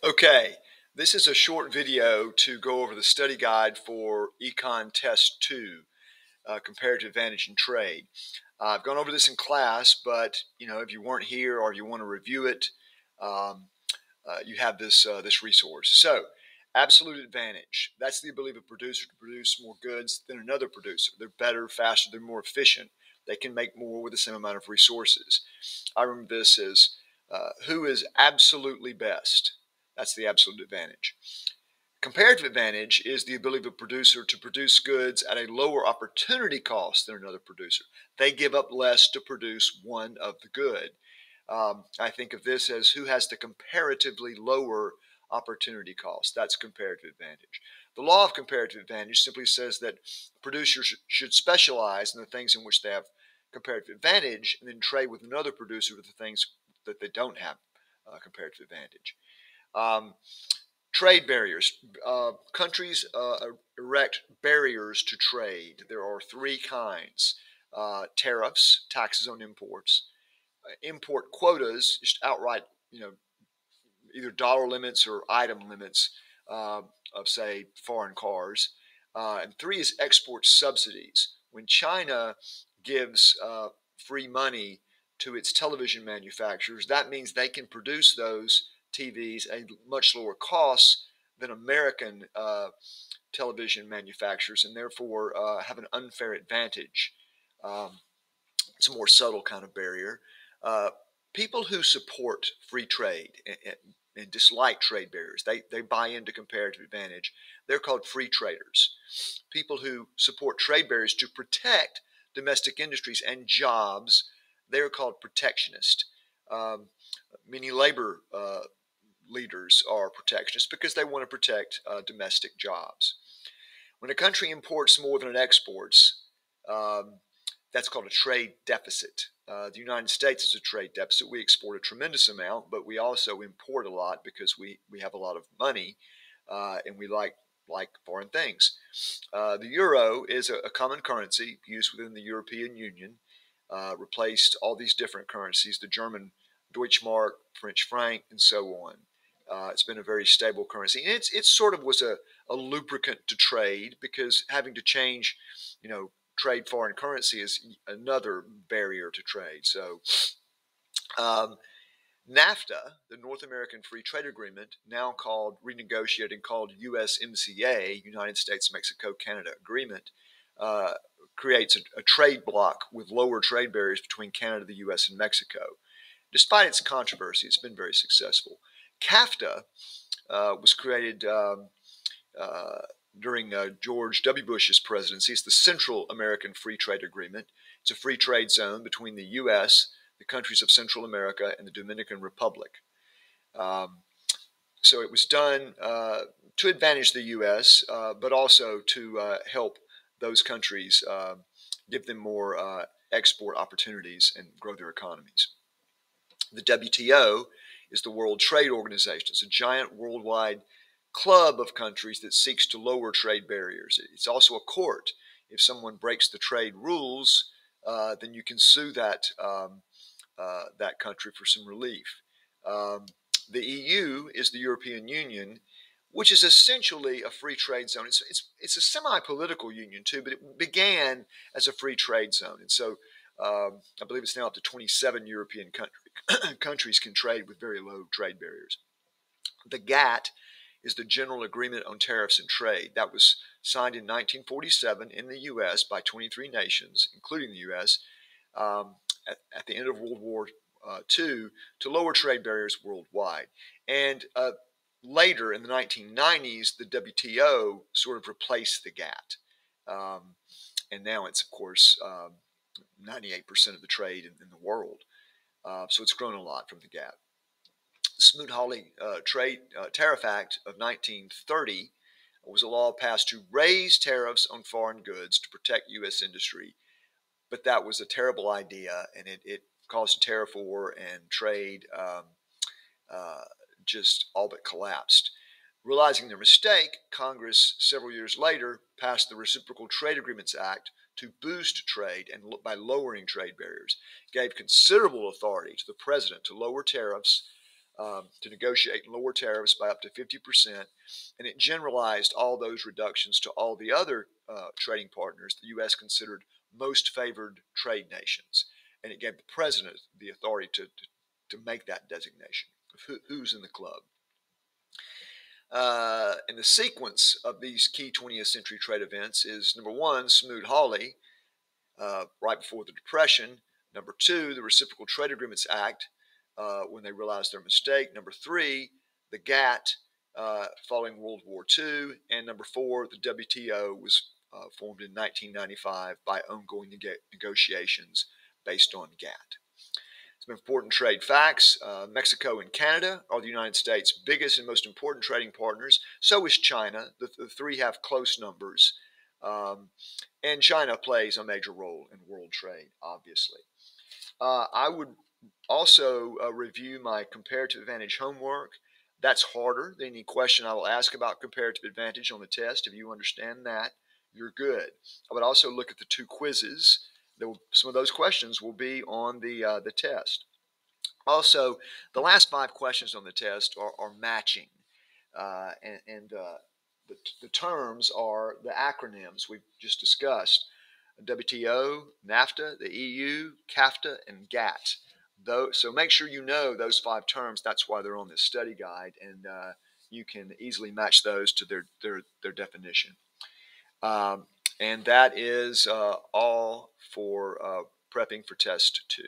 Okay, this is a short video to go over the study guide for Econ Test 2, Comparative Advantage in Trade. I've gone over this in class, but if you weren't here or you want to review it, um, you have this resource. So, absolute advantage, that's the ability of a producer to produce more goods than another producer. They're better, faster, they're more efficient. They can make more with the same amount of resources. I remember this as who is absolutely best. That's the absolute advantage. Comparative advantage is the ability of a producer to produce goods at a lower opportunity cost than another producer. They give up less to produce one of the good. I think of this as who has the comparatively lower opportunity cost. That's comparative advantage. The law of comparative advantage simply says that producers should specialize in the things in which they have comparative advantage and then trade with another producer with the things that they don't have comparative advantage. Trade barriers. Countries erect barriers to trade. There are three kinds. Tariffs, taxes on imports. Import quotas, just outright, either dollar limits or item limits of, say, foreign cars. And three is export subsidies. When China gives free money to its television manufacturers, that means they can produce those TVs at much lower costs than American television manufacturers, and therefore have an unfair advantage. It's a more subtle kind of barrier. People who support free trade and dislike trade barriers, they buy into comparative advantage. They're called free traders. People who support trade barriers to protect domestic industries and jobs, they're called protectionist. Many labor leaders are protectionists because they want to protect domestic jobs. When a country imports more than it exports, that's called a trade deficit. The United States is a trade deficit. We export a tremendous amount, but we also import a lot because we have a lot of money and we like foreign things. The euro is a common currency used within the European Union, replaced all these different currencies, the German Deutschmark, French franc, and so on. It's been a very stable currency. And it sort of was a lubricant to trade because having to change, trade foreign currency is another barrier to trade. So NAFTA, the North American Free Trade Agreement, now called renegotiated and called USMCA, United States, Mexico, Canada Agreement, creates a trade bloc with lower trade barriers between Canada, the U.S., and Mexico. Despite its controversy, it's been very successful. CAFTA was created during George W. Bush's presidency. It's the Central American Free Trade Agreement. It's a free trade zone between the U.S., the countries of Central America, and the Dominican Republic. So it was done to advantage the U.S., but also to help those countries, give them more export opportunities and grow their economies. The WTO is the World Trade Organization. It's a giant worldwide club of countries that seeks to lower trade barriers. It's also a court. If someone breaks the trade rules, then you can sue that country for some relief. The EU is the European Union, which is essentially a free trade zone. It's a semi-political union too, but it began as a free trade zone, and so I believe it's now up to 27 European countries can trade with very low trade barriers. The GATT is the General Agreement on Tariffs and Trade. That was signed in 1947 in the U.S. by 23 nations, including the U.S., at the end of World War II to lower trade barriers worldwide. And later in the 1990s, the WTO sort of replaced the GATT. And now it's, of course, 98% of the trade in the world. So it's grown a lot from the GATT. The Smoot-Hawley Tariff Act of 1930 was a law passed to raise tariffs on foreign goods to protect U.S. industry. But that was a terrible idea, and it caused a tariff war, and trade just all but collapsed. Realizing their mistake, Congress several years later passed the Reciprocal Trade Agreements Act to boost trade and by lowering trade barriers. It gave considerable authority to the president to lower tariffs to negotiate lower tariffs by up to 50%, and it generalized all those reductions to all the other trading partners the U.S. considered most favored trade nations, and it gave the president the authority to make that designation of who's in the club. And the sequence of these key 20th century trade events is number one, Smoot-Hawley, right before the Depression. Number two, the Reciprocal Trade Agreements Act, when they realized their mistake. Number three, the GATT, following World War II. And number four, the WTO was formed in 1995 by ongoing negotiations based on GATT. Some important trade facts. Mexico and Canada are the United States' biggest and most important trading partners. So is China. The three have close numbers. And China plays a major role in world trade, obviously. I would also review my comparative advantage homework. That's harder than any question I will ask about comparative advantage on the test. If you understand that, you're good. I would also look at the two quizzes. Some of those questions will be on the test. Also, the last 5 questions on the test are matching, and the terms are the acronyms we've just discussed: WTO, NAFTA, the EU, CAFTA, and GATT. So make sure you know those 5 terms. That's why they're on this study guide, and you can easily match those to their definition. And that is all for prepping for test 2.